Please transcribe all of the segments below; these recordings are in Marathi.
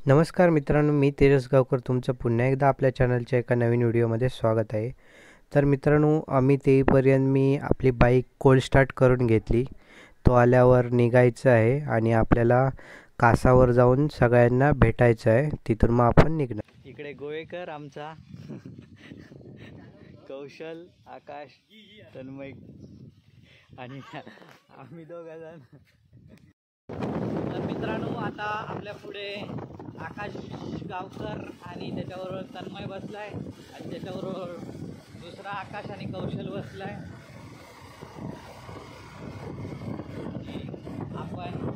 नमस्कार मित्रांनो, मी तेजस गावकर तुमचं पुन्हा एकदा आपल्या चॅनलच्या एका नवीन व्हिडिओमध्ये स्वागत आहे. तर मित्रांनो, आम्ही येईपर्यंत मी आपली बाईक कोल्ड स्टार्ट करून घेतली. तो आल्यावर निघायचं आहे आणि आपल्याला कासावर जाऊन सगळ्यांना भेटायचं आहे. तिथून मग आपण निघणार. इकडे गोवेकर आमचा कौशल, आकाश, तन्मय आणि आम्ही दोघं जण. तर मित्रांनो, आता आपल्या पुढे आकाश गावकर आणि त्याच्याबरोबर तन्मय बसलाय आणि त्याच्याबरोबर दुसरा आकाश आणि कौशल बसलाय. आपण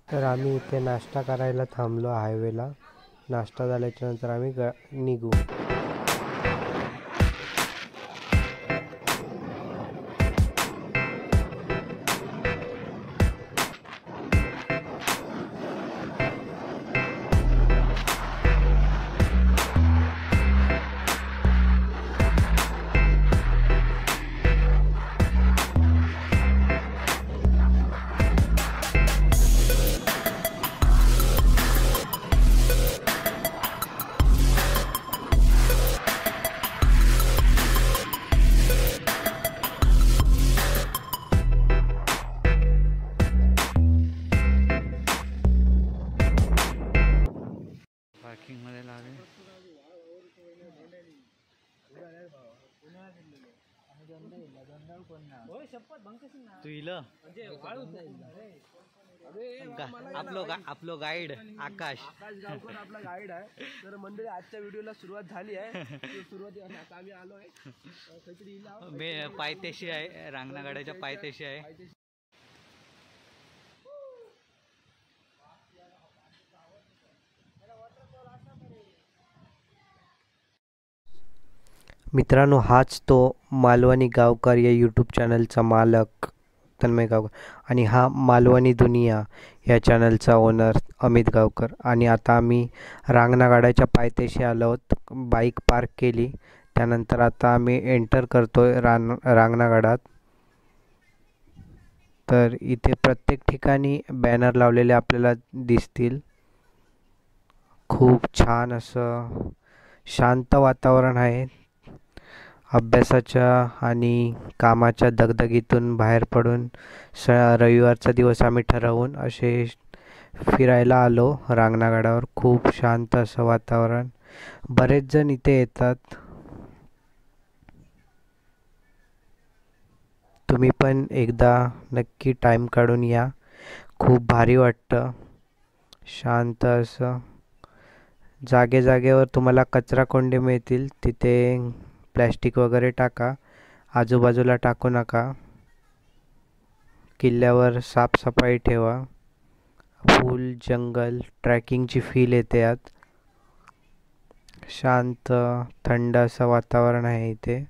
तर आम्ही इथे नाश्ता करायला थांबलो हायवेला. नाश्ता झाल्याच्या नंतर आम्ही निघू. पार्किंग मध्ये लागले. तू इलं आपलो गाईड आकाश गावकर आपला गाईड आहे. तर मंडळी, आजच्या व्हिडिओला सुरुवात झाली आहे. सुरुवाती आता आम्ही आलो आहे काहीतरी पायथ्याशी आहे, रांगणागडाच्या पायथ्याशी आहे. मित्रांनो, हाच तो मालवणी गावकर या यूट्यूब चॅनलचा मालक तन्मय गावकर आणि हा मालवणी दुनिया या चॅनलचा ओनर अमित गावकर. आणि आता आम्ही रांगणागडाच्या पायथ्याशी आलो आहोत. बाईक पार्क केली, त्यानंतर आता आम्ही एंटर करतोय रांगणागडात. तर इथे प्रत्येक ठिकाणी बॅनर लावलेले आपल्याला दिसतील. खूप छान असं शांत वातावरण आहे. अभ्यासाच्या आणि कामाच्या दगदगीतून बाहेर पडून रविवारचा दिवस आम्ही ठरवून असे फिरायला आलो रांगणागडावर. खूप शांत असं वातावरण. बरेच जण इथे येतात. तुम्ही पण एकदा नक्की टाइम काढून या. खूप भारी वाटतं. शांत असं जागेवर तुम्हाला कचराकोंडे मिळतील. तिथे प्लॅस्टिक वगैरे टाका, आजूबाजूला टाकू नका. किल्ल्यावर साफसफाई ठेवा. फुल जंगल ट्रॅकिंगची फील येते यात. शांत थंड असं वातावरण आहे इथे.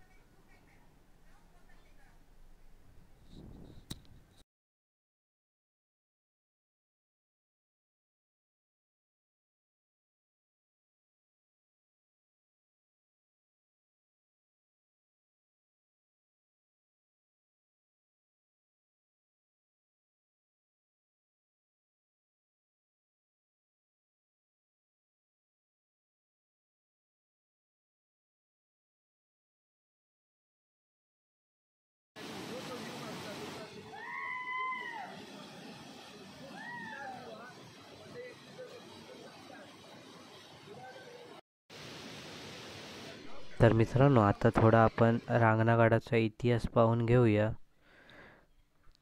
तर मित्रांनो, आता थोडा आपण रांगणागडाचा इतिहास पाहून घेऊया.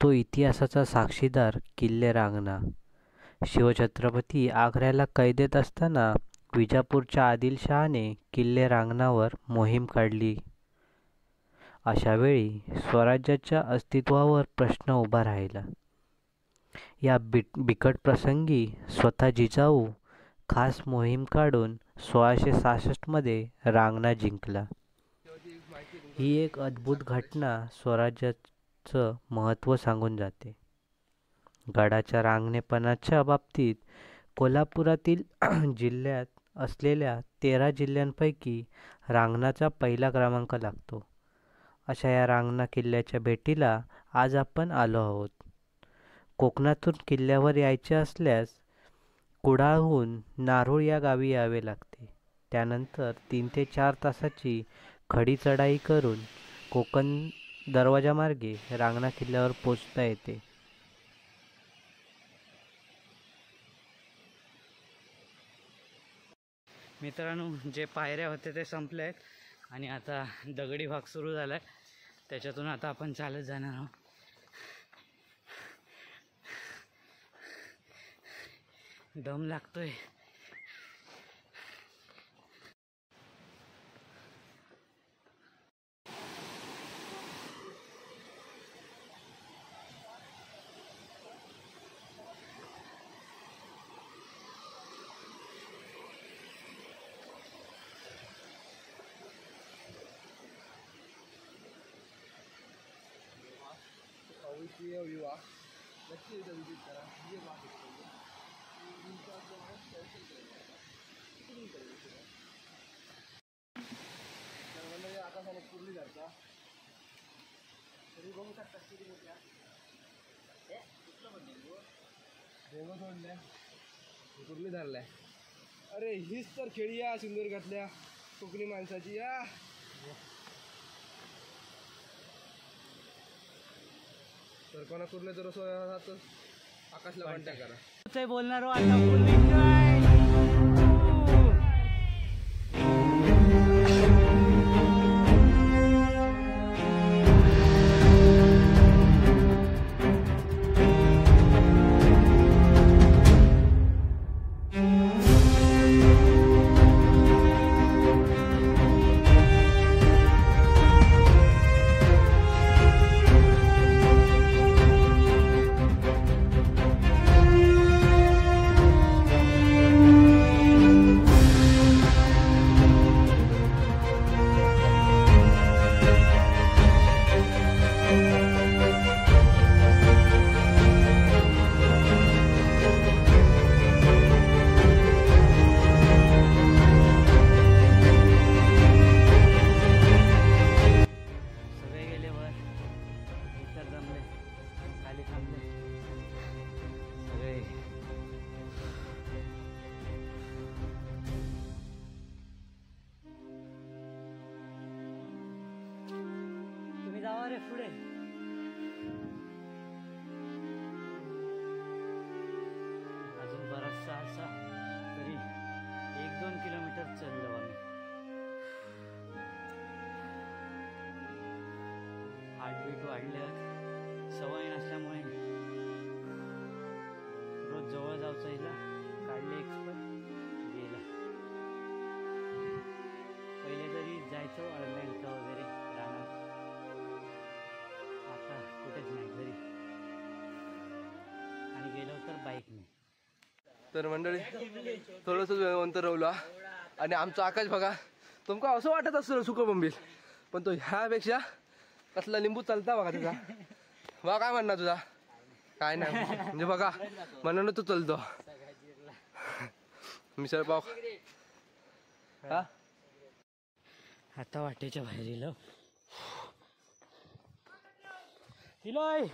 तो इतिहासाचा साक्षीदार किल्ले रांगणा. शिवछत्रपती आग्र्याला कैदेत असताना विजापूरच्या आदिलशहाने किल्ले रांगणावर मोहीम काढली. अशावेळी स्वराज्याच्या अस्तित्वावर प्रश्न उभा राहिला. या बिकट प्रसंगी स्वतः जिजाऊ खास मोहीम काढून 1666 मध्ये रांगणा जिंकला. ही एक अद्भुत घटना स्वराज्याचं महत्त्व सांगून जाते. गडाच्या रांगणेपणाच्या बाबतीत कोल्हापुरातील जिल्ह्यात असलेल्या 13 जिल्ह्यांपैकी रांगणाचा पहिला क्रमांक लागतो. अशा या रांगणा किल्ल्याच्या भेटीला आज आपण आलो आहोत. कोकणातून किल्ल्यावर यायचे असल्यास कुडाळहून नारूळ या गावी यावे लागते. त्यानंतर 3 ते 4 तासाची खडी चढाई करून कोकण दरवाजामार्गे रांगणा किल्ल्यावर पोचता येते. मित्रांनो, जे पायऱ्या होते ते संपले आहेत आणि आता दगडी भाग सुरू झाला आहे. त्याच्यातून आता आपण चालत जाणार आहोत. दम लागतोय. नक्की एकदा विजिट करा. आकाशाने कुर्ली जायचा तरी बघू शकता किती मोठ्या देव सोडल्या कुर्ली धरलाय. अरे हीच तर खेळी या सिंधुदुर्गातल्या कोकणी माणसाची. या तर कोणा कुर्ले तर आकाशला कॉन्टॅक्ट करा. बोलणार आता बोलली काय. रे पुढे. अजून बराचसा असा तरी 1-2 किलोमीटर चाललो आम्ही. हार्टबीट वाढलं, सवय नसल्यामुळे रोज जवळ जाऊचा हिला काढले एक्सपर्ट गेला. पहिले तरी जायचो अळमेंट वगैरे रानात, आता कुठेच नाही घरी, आणि गेलो तर बाईकने. तर मंडळी थोडंसं अंतर रवला आणि आमचा आकाश बघा. तुमका असं वाटत असतं सुकं बोंबील, पण तो ह्यापेक्षा कसला लिंबू चालता बघा तुझा. बघा काय म्हणणार तुझा काय नाही म्हणजे बघा म्हणून तो चलतो. मिसळ पाव हा आता वाटेच्या बाहेर गेलो. हिलोय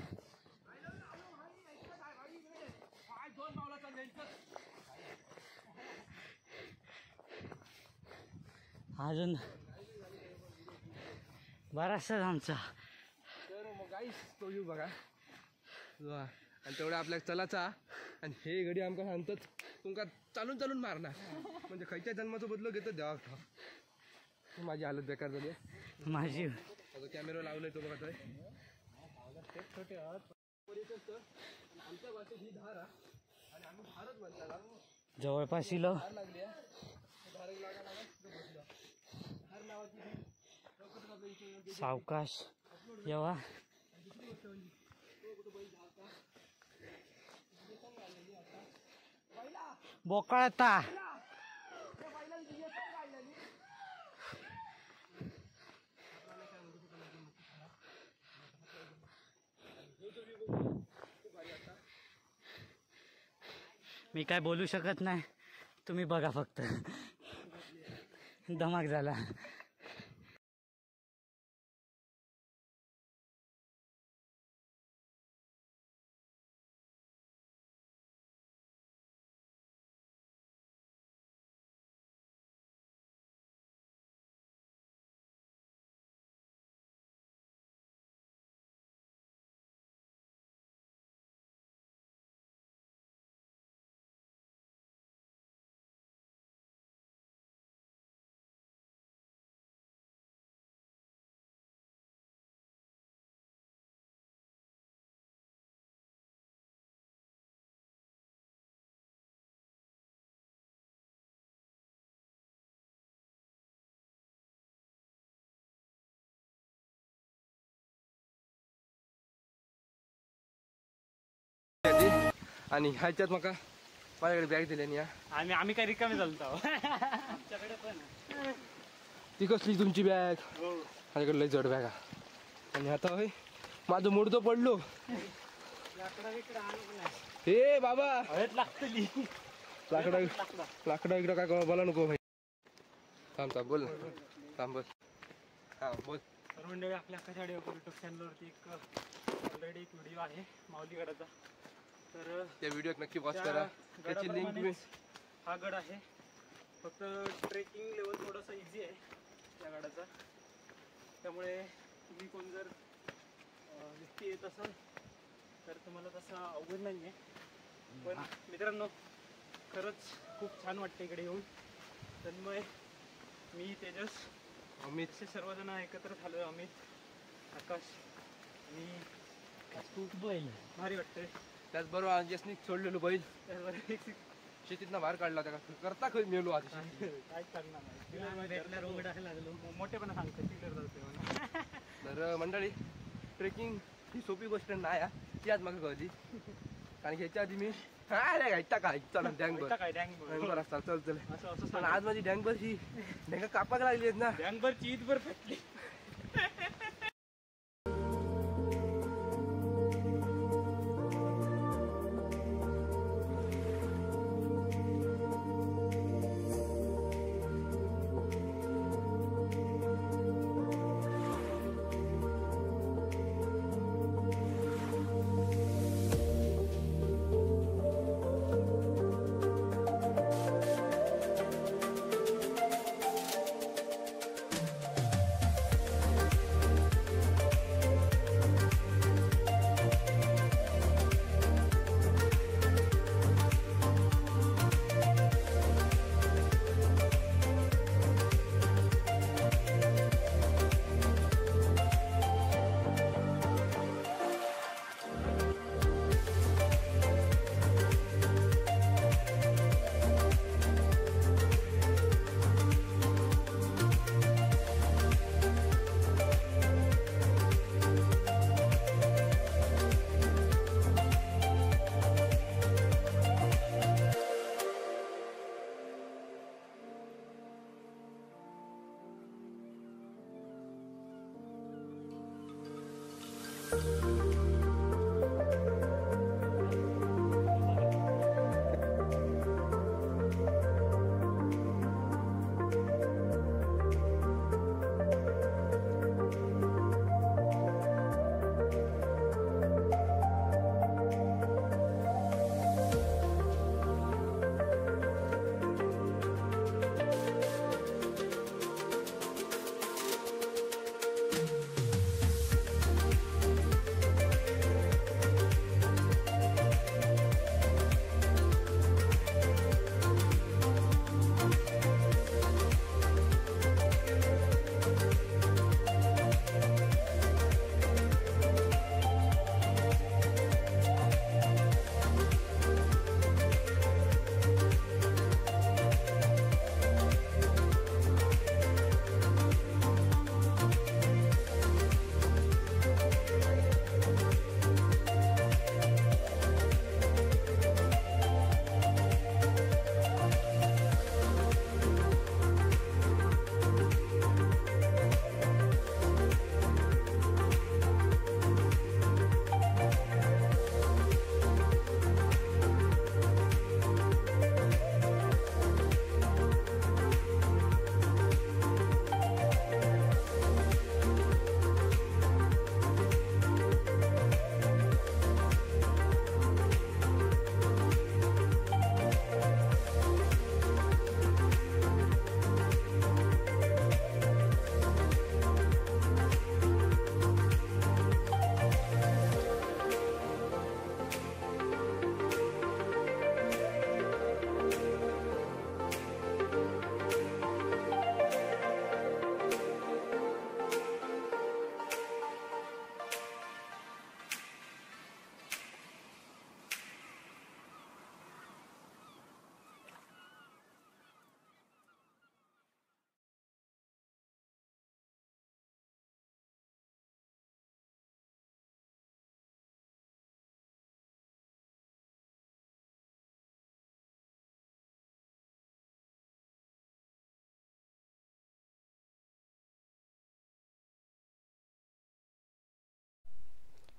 अजून बराचसाच आमचा. तर मग गाईस तो येऊ बघा आणि तेवढ्या आपल्या चलाचा. आणि हे घडी आमका सांगतात तुमका चालून चालून मारणार म्हणजे खयच्या जन्माचं बदलो घेतात देवा. माझी हालत बेकार झाली आहे. माझी आता कॅमेरा लावलाय तो बघा काय आमच्या भाषेत ही धार आणि आम्ही धारच म्हणताना जवळपास इलो धार लागली आहे. धार लागा धार नावाची सावकाश येवा बोकाळता मी काय बोलू शकत नाही, तुम्ही बघा फक्त. धमाक झाला. आणि ह्याच्यात मका माझ्याकडे बॅग दिली आणि आम्ही काय रिकामी चालतो आमच्याकडे पण ती कसली तुमची बॅग माझ्याकडे लय जड बॅग आहे. आणि आता होय माझं मुडतो पडलो. हे बाबा लागतली लाकडा इकडं काय बोला नको भाई. थांब थांब बोल थांब बोल हा बोल. तर मंडळी आपल्या आकाश युट्यूब चॅनलवरती एक ऑलरेडी एक व्हिडिओ आहे माऊलीगडाचा. तर त्या व्हिडिओ नक्की वॉच करा. त्याची लिंक तुम्ही हा गड आहे. फक्त ट्रेकिंग लेवल थोडंसं इझी आहे त्या गडाचा. त्यामुळे तुम्ही कोण जर व्यक्ती येत असाल तर तुम्हाला तसं अवघड नाही आहे. पण मित्रांनो खरंच खूप छान वाटतं इकडे येऊन. तन्मय, मी, तेजस, अमित सर्वजण एकत्र झालो. अमित, आकाश आणि खूप बैल भारी वाटतंय. त्याचबरोबर अंजसनी सोडलेलो बैल शेतीतनं बाहेर काढला त्या करता खरी मेलो आधी. काय करणार लागलो मोठेपणा सांगतो. तर मंडळी ट्रेकिंग ही सोपी गोष्ट नाही आहे ती आज मग कळली. कारण की ह्याच्या आधी मी घ्यायचा काय चला डँगभर असतात चल चल. पण आज माझी डँगभर ही ढेंगा कापायला लागली आहेत ना. डँगभरची ईदभर पेटली.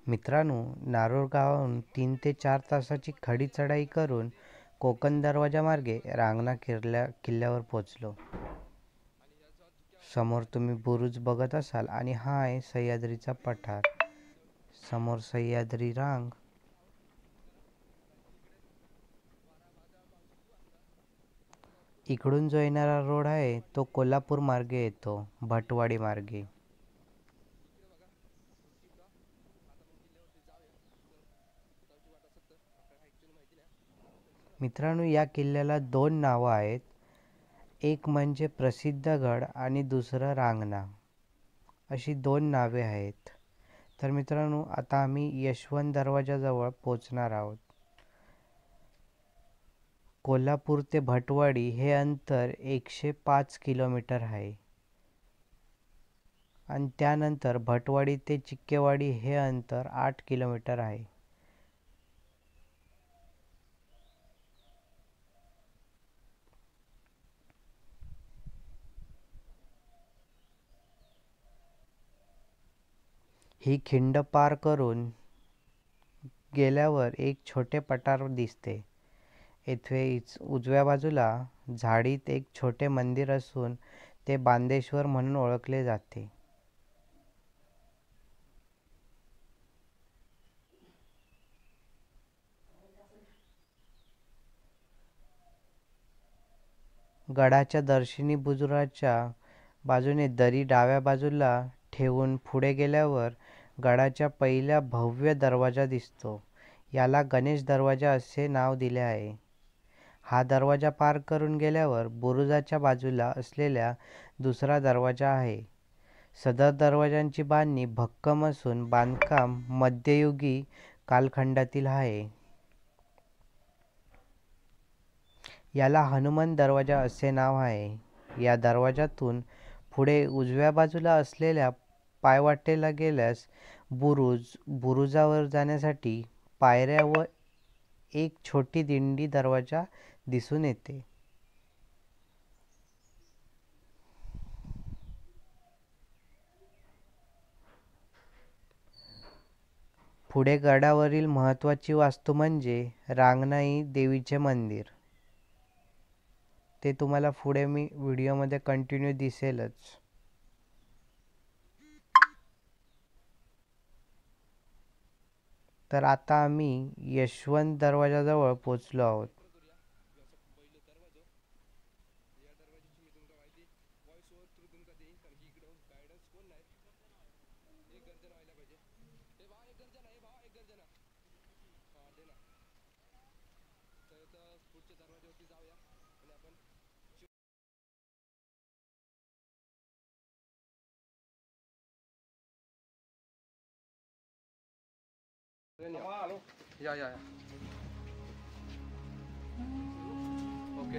मित्रांनो, नारोल गावाहून 3 ते 4 तासाची खडी चढाई करून कोकण दरवाजा मार्गे रांगणा किल्ल्यावर पोहोचलो. समोर तुम्ही बुरुज बघत असाल आणि हा आहे सह्याद्रीचा पठार. समोर सह्याद्री रांग. इकडून जो येणारा रोड आहे तो कोल्हापूर मार्गे येतो, भटवाडी मार्गे. मित्रांनो, या किल्ल्याला 2 नावं आहेत. एक म्हणजे प्रसिद्धगड आणि दुसरं रांगणा, अशी 2 नावे आहेत. तर मित्रांनो, आता आम्ही यशवंत दरवाजाजवळ पोचणार आहोत. कोल्हापूर ते भटवाडी हे अंतर 105 किलोमीटर आहे आणि त्यानंतर भटवाडी ते चिक्केवाडी हे अंतर 8 किलोमीटर आहे. ही खिंड पार करून गेल्यावर एक छोटे पठार दिसते. येथे उजव्या बाजूला झाडीत एक छोटे मंदिर असून ते बांदेश्वर म्हणून ओळखले जाते. गडाच्या दर्शनी बुरुजाच्या बाजूने दरी डाव्या बाजूला ठेवून पुढे गेल्यावर गडाच्या पहिला भव्य दरवाजा दिसतो. याला गणेश दरवाजा असे नाव दिले आहे. हा दरवाजा पार करून गेल्यावर बुरुजाच्या बाजूला असलेला दुसरा दरवाजा आहे. सदर दरवाजांची बांधणी भक्कम असून बांधकाम मध्ययुगी कालखंडातील आहे. याला हनुमान दरवाजा असे नाव आहे. या दरवाजातून पुढे उजव्या बाजूला असलेल्या पायवाटेला गेल्यास बुरुजावर जाण्यासाठी पायऱ्या व एक छोटी दिंडी दरवाजा दिसून येते. पुढे गडावरील महत्त्वाची वास्तू म्हणजे रांगणाई देवीचे मंदिर. ते तुम्हाला पुढे मी व्हिडिओमध्ये कंटिन्यू दिसेलच. तर आता आम्ही यशवंत दरवाजाजवळ पोहोचलो आहोत. या ओके.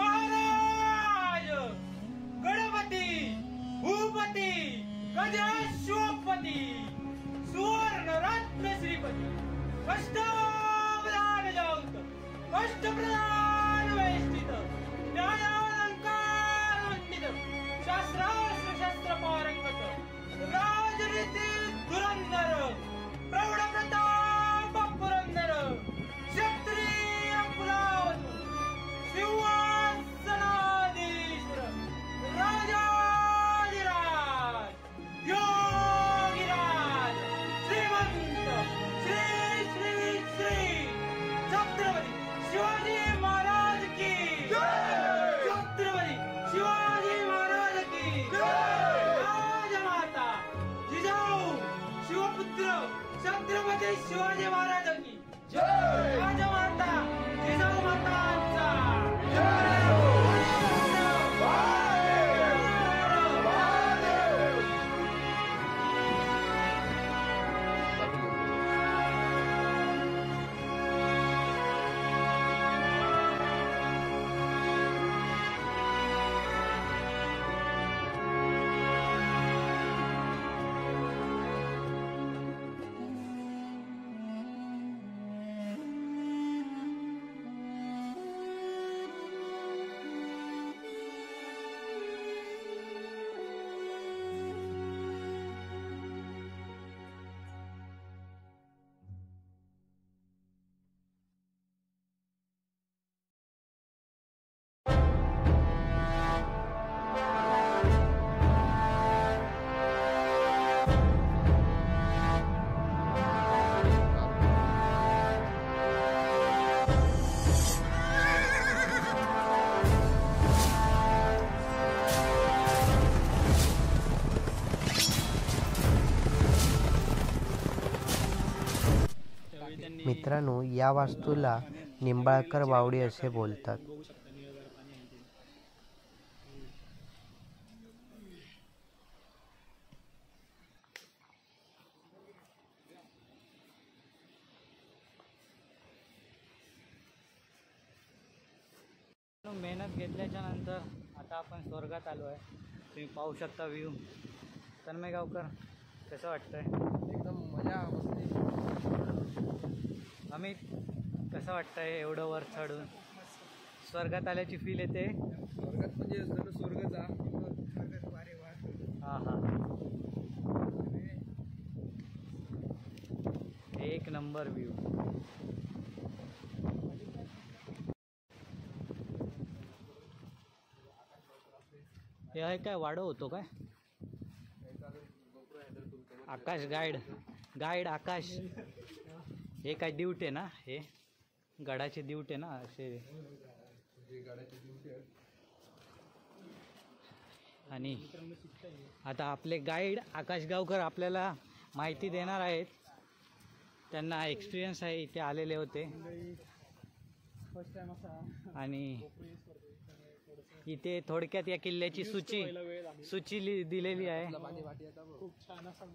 महाराज गणपती भूपती गजशिवपती सुवर्ण रत्न श्रीपती अष्टप्रधान वेष्टित न्यायालंकार वंदित शास्त्रास्त्र शस्त्र पारंगत राजनीती धुरंधर प्रौढ प्रताप पुरंदर क्षत्रिय कुलावतु सिंहासनाधीश्वर राजाधिराज योगिराज श्रीमंत श्री श्री श्री छत्रपती शिवाजी महाराज की छत्रपती शिवाजी महाराज की राजमाता जिजाऊ शिवपुत्र छत्रपती शिवाजी महाराज की राजमाता जिजाऊ मातांचा मित्रांनो, या वास्तूला निंबाळकर बावडी असे बोलतात. बघू शकता निळं पाणी आहे ते. मेहनत घेतल्याच्या नंतर आता आपण स्वर्गात आलो आहे. तुम्ही पाहू शकता व्ह्यू. तन्मय गावकर, कसं वाटतंय? एकदम मजा मस्ती. अमित, कसं वाटतंय एवढं वर चढून? स्वर्गात आल्याची फील येते? स्वर्गात म्हणजे जणू स्वर्गाचा हां हां, एक नंबर व्ह्यू. हे आहे काय, वाढव होतो काय? आकाश गाईड आकाश. हे काय दिवटे ना, हे गडाचे दिवटे ना असे. आणि आता आपले गाईड आकाश गावकर आपल्याला माहिती देणार आहेत. त्यांना एक्सपिरियन्स आहे, इथे आलेले होते. आणि इथे थोडक्यात या किल्ल्याची सूची दिलेली आहे. खूप छान असा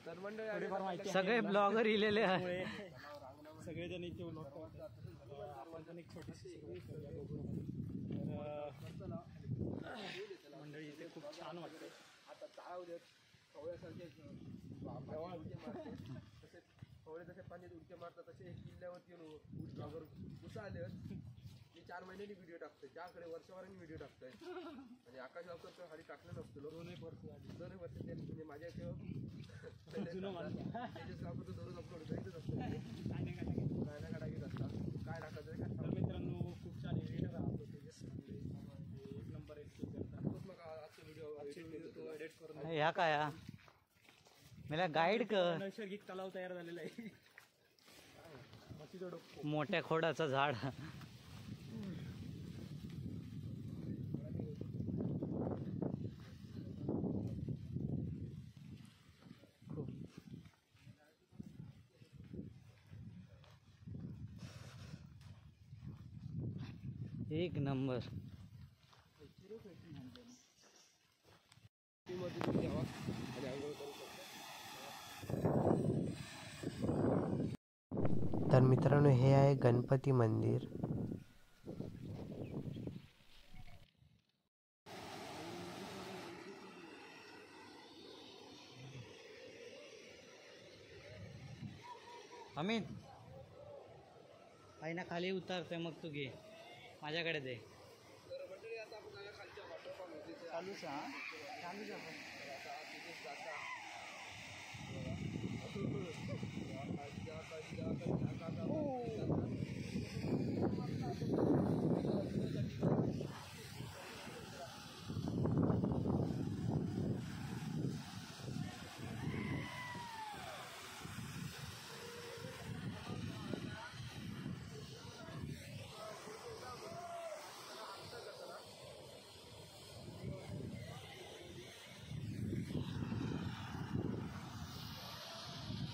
तर मंडळी सगळे ब्लॉगर इलेले आहे. सगळेजण इथे आपण पण एक छोटीशी मंडळी इथे खूप छान वाटते. आता चाळव देत खवळ्यासारखे तसे खवळे जसे पाण्यात उडके मारतात तसे किल्ल्यावरती ब्लॉगर घुसा मी 4 महिन्यांनी व्हिडिओ टाकतोय, त्याकडे वर्षभरांनी व्हिडिओ टाकतोय. आणि आकाश गावकर तर खाली टाकलं नसतो. 2 वर्ष म्हणजे माझ्या तेजस गावकर तर दररोज अपलोड करीतच असतो. काय ना काय टाकीत असतात. काय टाकायचं काय. मित्रांनो, खूप छान एडिटर आहोत तेजस. एक नंबर मग आजचे व्हिडिओ तो एडिट करून ह्या काय मला गाईड कर. नैसर्गिक तलाव तयार झालेला आहे. मोठ्या खोडाचं झाड. एक नंबर. तर मित्रांनो, हे आहे गणपती मंदिर. अमित, आहे ना खाली उतरते, मग तू घे, माझ्याकडे दे. चालूच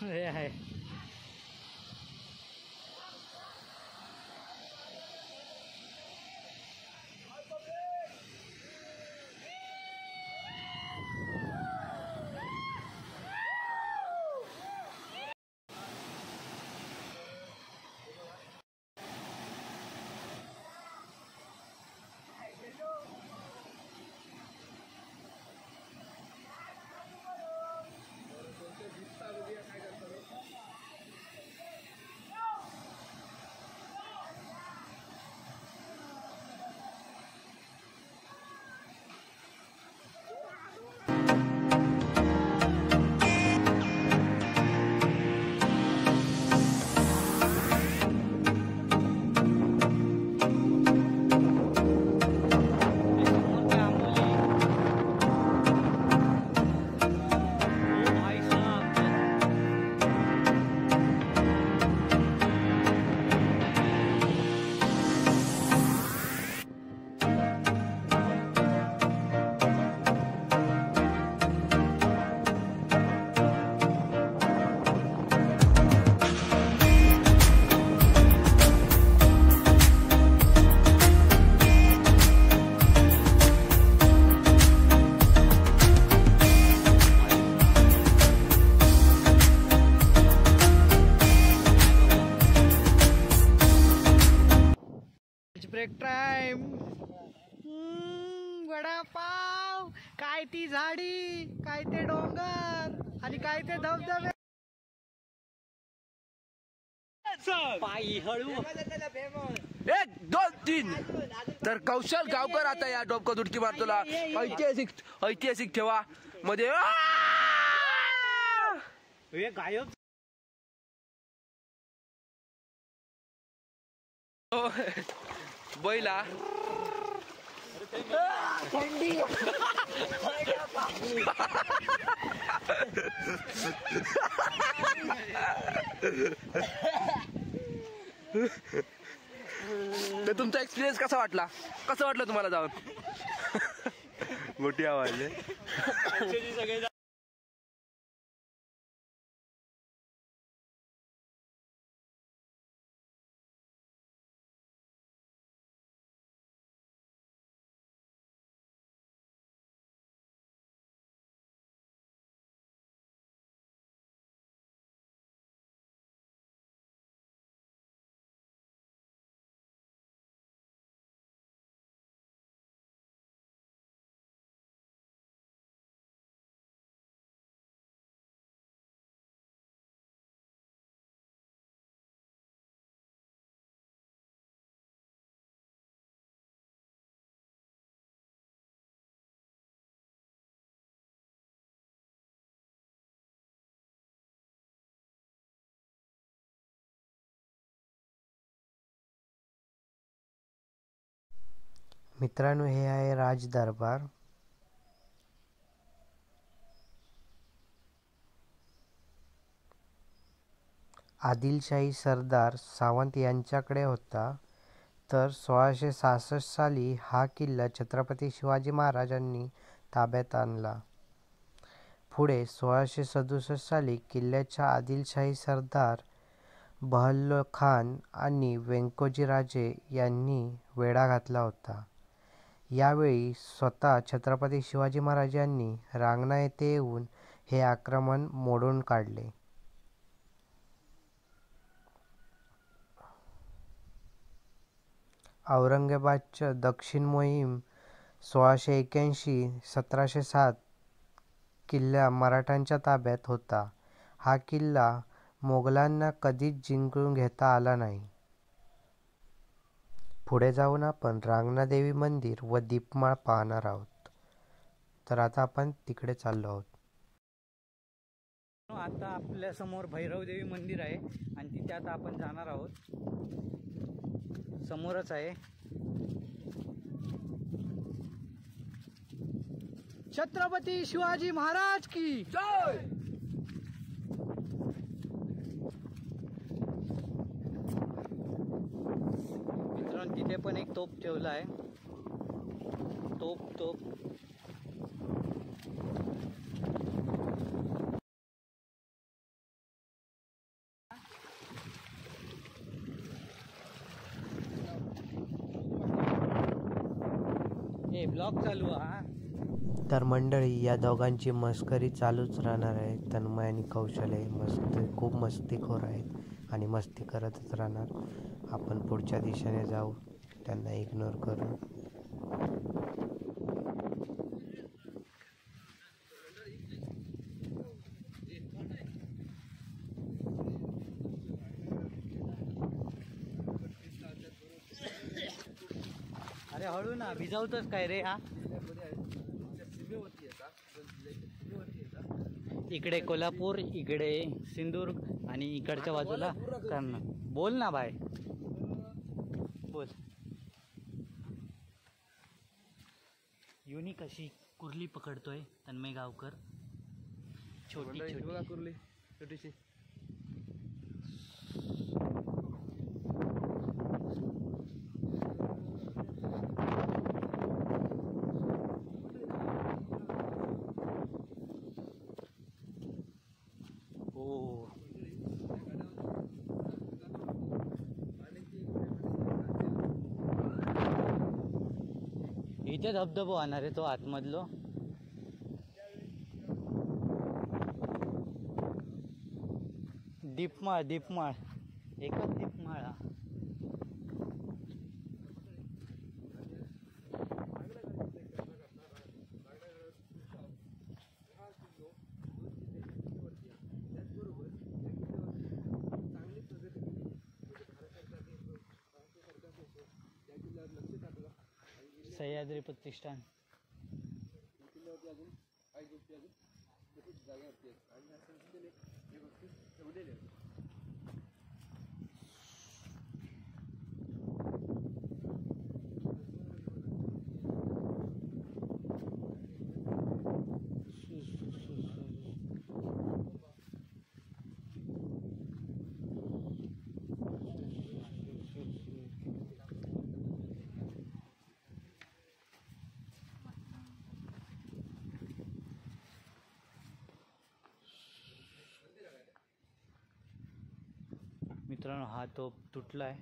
हे आहे. काय करतो काय ती झाडी, काय ते डोंगर आणि काय ते धबधबे. पायी हळू. 1 2 3. तर कौशल गावकर आता या डोबका दुडकी मारतोला ऐतिहासिक ठेवा मध्ये गायब. बैला तर तुमचा एक्सपिरियन्स कसा वाटला? कसं वाटलं तुम्हाला जाऊन? मोठी आवाज आहे. मित्रांनो, हे आहे राज दरबार. आदिलशाही सरदार सावंत यांच्याकडे होता. तर 1666 साली हा किल्ला छत्रपती शिवाजी महाराजांनी ताब्यात आणला. पुढे 1667 साली किल्ल्याच्या आदिलशाही सरदार बहलोल खान आणि व्यंकोजी राजे यांनी वेढा घातला होता. यावेळी स्वतः छत्रपती शिवाजी महाराजांनी रांगणा येथे येऊन हे आक्रमण मोडून काढले. औरंगजेबाच्या दक्षिण मोहीम 1681-1707 किल्ला मराठ्यांच्या ताब्यात होता. हा किल्ला मोगलांना कधीच जिंकून घेता आला नाही. पुढे जाऊन आपण रांगणादेवी मंदिर व दीपमाळ पाहणार आहोत. तर आता आपण तिकडे चाललो आहोत. आता आपल्या समोर भैरवदेवी मंदिर आहे आणि तिथे आता आपण जाणार आहोत. समोरच आहे. छत्रपती शिवाजी महाराज की जय. मित्रांनो, तिथे पण एक तोफ ठेवला आहे. तोफ हे ब्लॉग चालू हा. तर मंडळी, या दोघांची मस्करी चालूच राहणार आहे. तन्मय आणि कौशल आहे, खूप मस्तीखोर आहेत आणि मस्ती करतच राहणार. आपण पुढच्या दिशेने जाऊ, त्यांना इग्नोर करू. अरे हळू ना, भिजवतोच काय रे हा. इकडे कोल्हापूर, इकडे सिंधुदुर्ग आणि इकडच्या बाजूला कर्नाटक. बोल ना बाय, बोल. युनिक अशी कुर्ली पकडतोय तन्मय गावकर. छोटी छोटी कुर्ली छोटीशी. इथे धबधबो होणार आहे तो आतमधलो. दीपमाळ एकच दीपमाळ. सह्याद्री प्रतिष्ठान. मित्रांनो हा तोफ तुटलाय.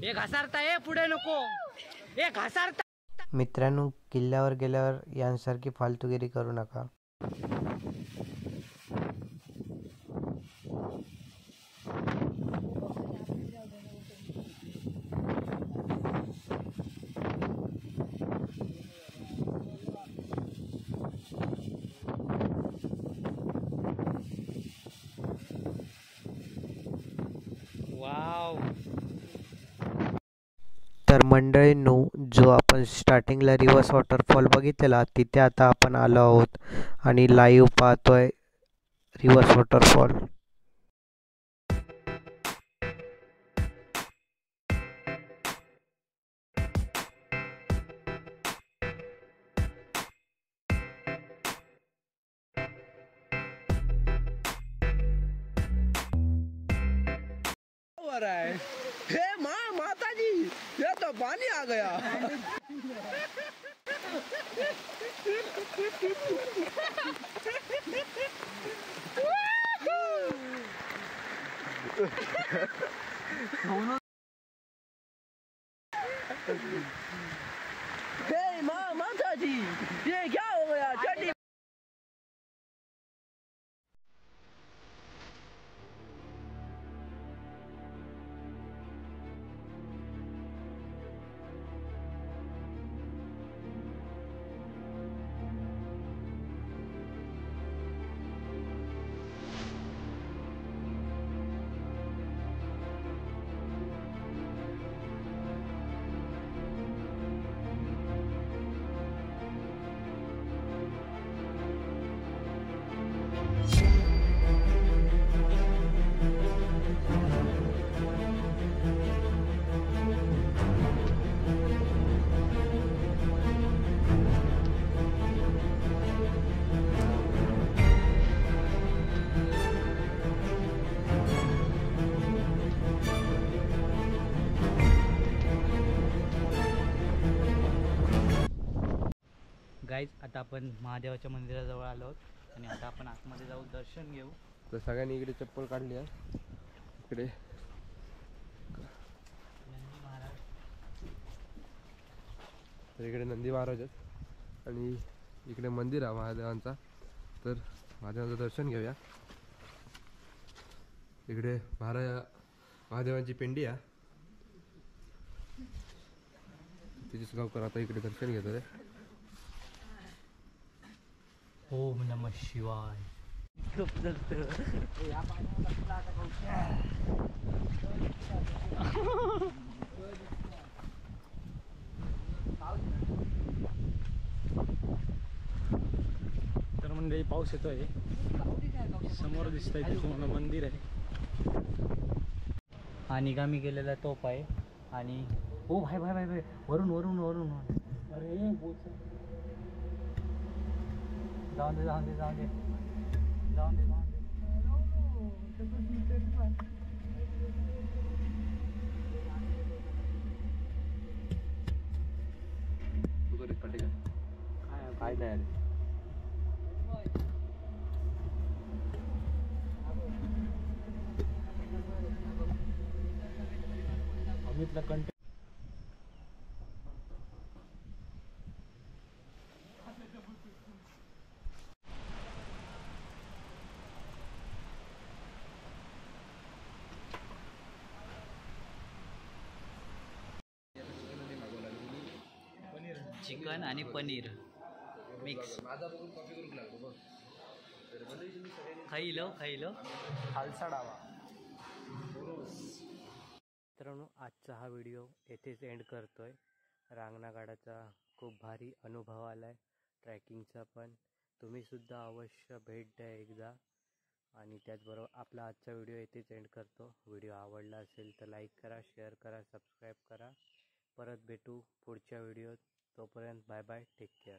हे घासारता हे पुढे नको हे घासारता. मित्रांनो, किल्ल्यावर गेल्यावर यांसारखी फालतूगिरी करू नका. वाव. तर मंडळींनो, जो आपण स्टार्टिंगला रिव्हर्स वॉटरफॉल बघितलेला तिथे आता आपण आलो आहोत आणि लाईव्ह पाहतोय रिव्हर्स वॉटरफॉल. हो रहा है हे माँ माता जी, ये तो पानी आ गया. हे माँ माता जी, ये क्या हो गया? चड्डी गाईज, आता आपण महादेवाच्या मंदिराजवळ आलो आहोत आणि आता आपण आतमध्ये जाऊ, दर्शन घेऊ. तर सगळ्यांनी इकडे चप्पल काढली आहे. इकडे तर इकडे नंदी महाराज आहेत आणि इकडे मंदिर आहे महादेवांचा. तर महादेवांचं दर्शन घेऊया. इकडे महादेवांची पिंडी आहे. तिचेच गावकर आता इकडे दर्शन घेतो. ओम नमः शिवाय. तर मंडळी पाऊस येतोय. समोर दिसतंय ते तुम्हाला मंदिर आहे. हा निगामी गेलेला तोफ आहे आणि ओ भाई भाई भाई भाई वरून वरून वरून अरे जाऊन दे जाऊन दे जाऊन दे जाऊन दे जाऊन दे तू कर काटे काय नाही आले अमितला कंटेंट चिकन आणि पनीर मिक्स माझा बघून कॉपी करून लागतो बघ तर म्हणजे तुम्ही सगळ्यांनी खाईलो खालसा डावा. मित्रांनो आजचा हा व्हिडिओ येथेच एंड करतोय. रांगणागडाचा खूप भारी अनुभव आला आहे ट्रॅकिंगचा पण. तुम्हीसुद्धा अवश्य भेट द्या एकदा. आणि त्याचबरोबर आपला आजचा व्हिडिओ येथेच एंड करतो. व्हिडिओ आवडला असेल तर लाईक करा, शेअर करा, सबस्क्राईब करा. परत भेटू पुढच्या व्हिडिओत. तोपर्यंत बाय बाय, टेक केअर.